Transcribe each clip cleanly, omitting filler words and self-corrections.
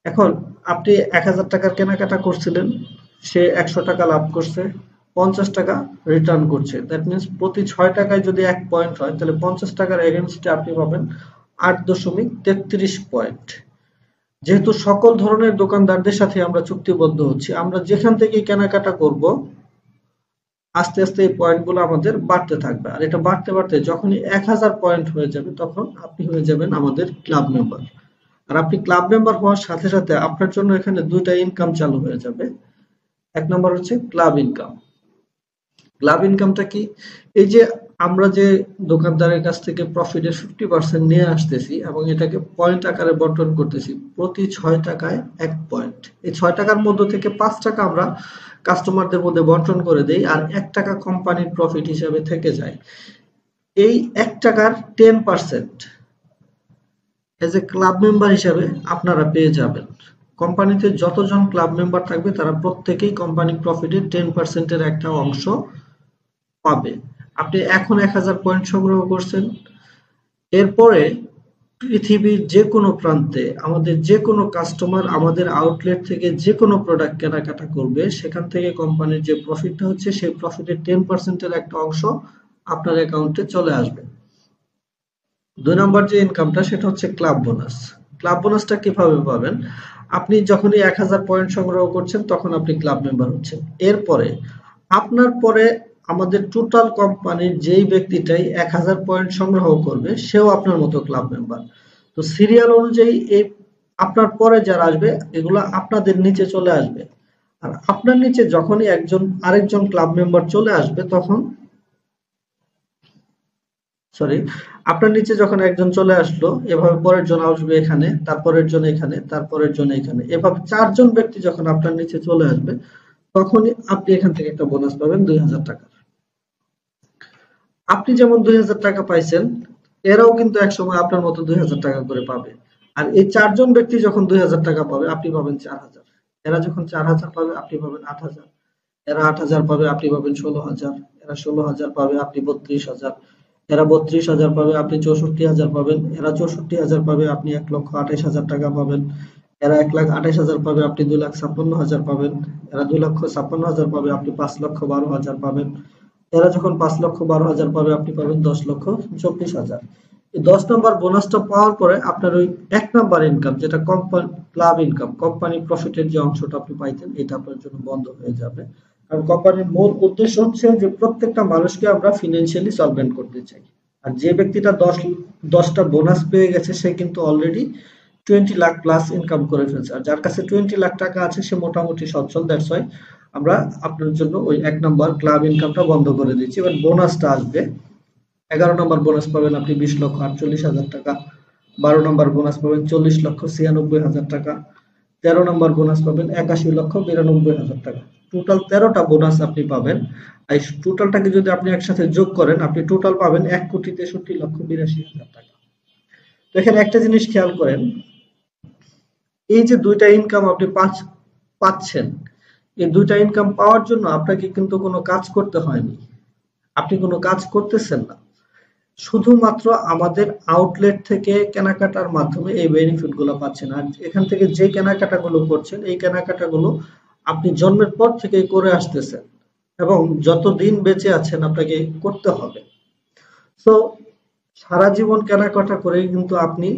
এখন আপনি 1000 টাকার কেনাকাটা করছিলেন, সে 100 টাকা লাভ করছে, 50 টাকা রিটার্ন করছে। দ্যাট মিনস প্রতি 6 টাকায় যদি 1 পয়েন্ট হয়, তাহলে 50 টাকার এগেনস্টে আপনি পাবেন 8.33 পয়েন্ট। যেহেতু সকল ধরনের দোকানদারদের সাথে আমরা চুক্তিবদ্ধ হচ্ছি, আমরা যেখান থেকে কেনাকাটা করব আস্তে আস্তে এই পয়েন্টগুলো আমাদের বাড়তে থাকবে। আর এটা বাড়তে বাড়তে যখনই 1000 পয়েন্ট হয়ে যাবে, তখন আপনি হয়ে যাবেন আমাদের ক্লাব মেম্বার। আর আপনি ক্লাব মেম্বার হওয়ার সাথে সাথে আপনার জন্য এখানে দুইটা ইনকাম চালু হয়ে যাবে। এক নম্বর হচ্ছে ক্লাব ইনকাম। ক্লাব ইনকামটা কি? এই যে আমরা যে দোকানদারের কাছ থেকে প্রফিটের 50% নিয়ে আসতেছি এবং এটাকে পয়েন্ট আকারে বন্টন করতেছি, প্রতি 6 টাকায় 1 পয়েন্ট। এই 6 টাকার মধ্য থেকে 5 টাকা আমরা কাস্টমারদের মধ্যে বন্টন করে দেই, আর 1 টাকা কোম্পানির প্রফিট হিসাবে থেকে যায়। এই 1 টাকার 10% এজ এ ক্লাব মেম্বার হিসাবে আপনারা পেয়ে যাবেন। কোম্পানিতে যতজন ক্লাব মেম্বার থাকবে তারা প্রত্যেকেই কোম্পানি প্রফিটের 10% একটা অংশ পাবে। আপনি এখন 1000 পয়েন্ট সংগ্রহ করছেন, এরপরে পৃথিবীর যে কোনো প্রান্তে আমাদের যে কোনো কাস্টমার আমাদের আউটলেট থেকে যে কোনো প্রোডাক্ট কেনাকাটা করবে, সেখান থেকে কোম্পানির যে প্রফিটটা হচ্ছে সেই প্রফিটের 10% একটা অংশ আপনার অ্যাকাউন্টে চলে আসবে। 2 নম্বর যে ইনকামটা সেটা হচ্ছে ক্লাব বোনাস। ক্লাব বোনাসটা কিভাবে পাবেন? আপনি যখনই 1000 পয়েন্ট সংগ্রহ করছেন তখন আপনি ক্লাব মেম্বার হচ্ছেন। এরপরে আপনার পরে আমাদের টোটাল কোম্পানির যেই ব্যক্তিটাই 1000 পয়েন্ট সংগ্রহ করবে সেও আপনার মতো ক্লাব মেম্বার। তো সিরিয়াল অনুযায়ী এই আপনার পরে যারা আসবে এগুলো আপনাদের নিচে চলে আসবে। আর আপনার নিচে যখনই আরেকজন ক্লাব মেম্বার চলে আসবে তখন সরি আপনার নিচে যখন একজন চলে আসলো, এভাবে পরের জন আসবে এখানে, তারপরের জন এখানে, তারপরের জন এখানে, এভাবে 4 জন ব্যক্তি যখন আপনার নিচে চলে আসবে তখনই আপনি এখান থেকে একটা বোনাস পাবেন 2000 টাকা। আপনি যেমন 2000 টাকা পাইছেন, এরাও কিন্তু একসময় আপনার মতো 2000 টাকা করে পাবে। আর এই 4 জন ব্যক্তি যখন 2000 টাকা পাবে আপনি পাবেন 4000। এরা যখন 4000 পাবে আপনি পাবেন 8000। এরা 8000 পাবে আপনি পাবেন 16000। এরা 16000 পাবে আপনি 32000। এরা 32000 পাবে আপনি 64000 পাবেন। এরা 64000 পাবে আপনি 1,28,000 টাকা পাবেন। এরা 1,28,000 পাবে আপনি 2,56,000 পাবেন। এরা 2,56,000 পাবে আপনি 5,12,000 পাবেন। এরা যখন 5,12,000 পাবে আপনি পাবেন 10,24,000। এই 10 নম্বর বোনাসটা পাওয়ার পরে আপনার ওই 1 নাম্বার ইনকাম, যেটা কোম্পানি ক্লাব ইনকাম, কোম্পানি প্রফিটের যে অংশটা আপনি পাইতেন, এটা আপনার জন্য বন্ধ হয়ে যাবে। কারণ কোম্পানির মূল উদ্দেশ্য হচ্ছে যে প্রত্যেকটা মানুষকে আমরা ফিনান্সিয়ালি সলভেন্ট করতে চাই। আর যে ব্যক্তিটা 10টা বোনাস পেয়ে গেছে সে কিন্তু অলরেডি 20 লাখ প্লাস ইনকাম করে ফেলছে। আর যার কাছে 20 লাখ টাকা আছে সে মোটামুটি সচ্ছল। দ্যাটস ওয়াই আমরা আপনার জন্য ওই 1 নাম্বার ক্লাব ইনকামটা বন্ধ করে দিচ্ছি। এবার বোনাসটা আসবে। 11 নম্বর বোনাস পাবেন আপনি 20,48,000 টাকা। 12 নম্বর বোনাস পাবেন 40,96,000 টাকা। 13 নম্বর বোনাস পাবেন 81,92,000 টাকা। টোটাল 13টা বোনাস আপনি পাবেন। এই টোটালটাকে যদি আপনি একসাথে যোগ করেন আপনি টোটাল পাবেন 1,63,82,000 টাকা। তো এখানে একটা জিনিস খেয়াল করেন, এই যে দুইটা ইনকাম আপনি পাচ্ছেন, এই দুইটা ইনকাম পাওয়ার জন্য আপনাকে কিন্তু কোনো কাজ করতে হয়নি। আপনি কোনো কাজ করতেছেন না, শুধুমাত্র আমাদের আউটলেট থেকে কেনাকাটার মাধ্যমে এই বেনিফিট গুলো পাচ্ছেন। আর এখান থেকে যে কেনাকাটাগুলো করছেন এই কেনাকাটাগুলো আপনি জন্মের পর থেকেই করে আসতেছেন এবং যতদিন বেঁচে আছেন আপনাকে করতে হবে। সো সারা জীবন কেনাকাটা করেই কিন্তু আপনি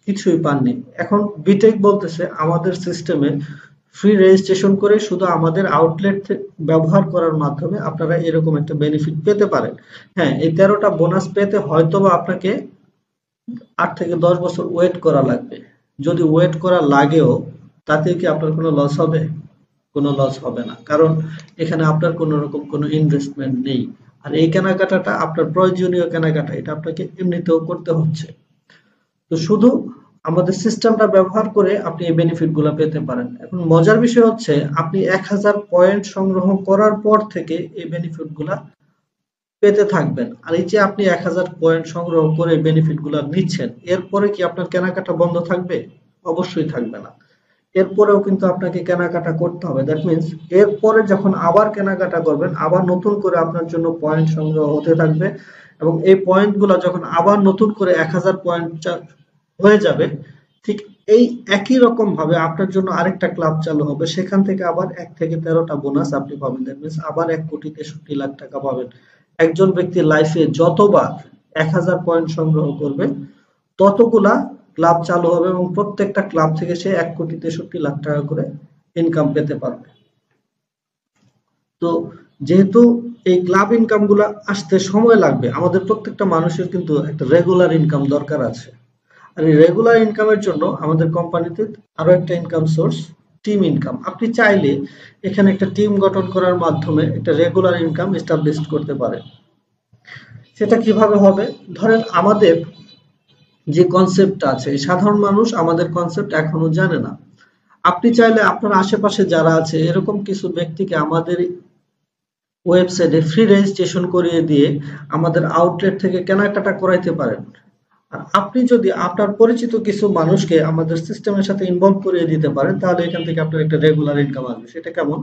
কিছুই পাননি। এখন বিটেক বলতেছে আমাদের সিস্টেমে ফ্রি রেজিস্ট্রেশন করে শুধু আমাদের আউটলেট ব্যবহার করার মাধ্যমে আপনারা এরকম একটা বেনিফিট পেতে পারেন। হ্যাঁ, এই 13টা বোনাস পেতে হয়তোবা আপনাকে 8 থেকে 10 বছর ওয়েট করা লাগবে। যদি ওয়েট করা লাগেও তাতে কি আপনার কোনো লস হবে? কোনো লস হবে না, কারণ এখানে আপনার কোনো রকম কোনো ইনভেস্টমেন্ট নেই। আর এই কেনাকাটাটা আপনার প্রয়োজনীয় কেনাকাটা, এটা আপনাকে এমনিতেও করতে হচ্ছে। তো শুধু আমাদের সিস্টেমটা ব্যবহার করে আপনি এই বেনিফিট গুলা পেতে পারেন। এখন মজার বিষয় হচ্ছে আপনি 1000 পয়েন্ট সংগ্রহ করার পর থেকে এই বেনিফিট গুলা পেতে থাকবেন। আর এই যে আপনি 1000 পয়েন্ট সংগ্রহ করে বেনিফিট গুলা নিচ্ছেন, এরপরে কি আপনার কেনাকাটা বন্ধ থাকবে? অবশ্যই থাকবে না। এরপরেও কিন্তু আপনাকে কেনাকাটা করতে হবে। দ্যাট মিনস এরপরে যখন আবার কেনাকাটা করবেন আবার নতুন করে আপনার জন্য পয়েন্ট সংগ্রহ হতে থাকবে এবং এই পয়েন্টগুলো যখন আবার নতুন করে 1000 পয়েন্ট হয়ে যাবে ঠিক এই একই রকম ভাবে আপনার জন্য আরেকটা ক্লাব চালু হবে, সেখান থেকে আবার 1 থেকে 13টা বোনাস আপনি পাবেন। দ্যাট মিনস আবার 1,63,00,000 টাকা পাবেন। একজন ব্যক্তি লাইফে যতবার 1000 পয়েন্ট সংগ্রহ করবে ততগুলা ক্লাব চালু হবে এবং প্রত্যেকটা ক্লাব থেকে সে 1,63,00,000 টাকা করে ইনকাম পেতে পারবে। তো যেহেতু এই ক্লাব ইনকাম গুলা আসতে সময় লাগবে, আমাদের প্রত্যেকটা মানুষের কিন্তু একটা রেগুলার ইনকাম দরকার আছে। আর এই রেগুলার ইনকামের জন্য আমাদের কোম্পানিতে আরো একটা ইনকাম সোর্স টিম ইনকাম। আপনি চাইলে এখানে একটা টিম গঠন করার মাধ্যমে একটা রেগুলার ইনকাম এস্টাবলিশ করতে পারেন। সেটা কিভাবে হবে? ধরেন আমাদের যে কনসেপ্টটা আছে, সাধারণ মানুষ আমাদের কনসেপ্ট এখনো জানে না। আপনি চাইলে আপনার আশেপাশে যারা আছে এরকম কিছু ব্যক্তিকে আমাদের ওয়েবসাইটে ফ্রি রেজিস্ট্রেশন করিয়ে দিয়ে আমাদের আউটলেট থেকে কেনাকাটা করাইতে পারেন। আর আপনি যদি আপনার পরিচিত কিছু মানুষকে আমাদের সিস্টেমের সাথে ইনভলভ করিয়ে দিতে পারেন, তাহলে এখান থেকে আপনার একটা রেগুলার ইনকাম আসবে। সেটা কেমন?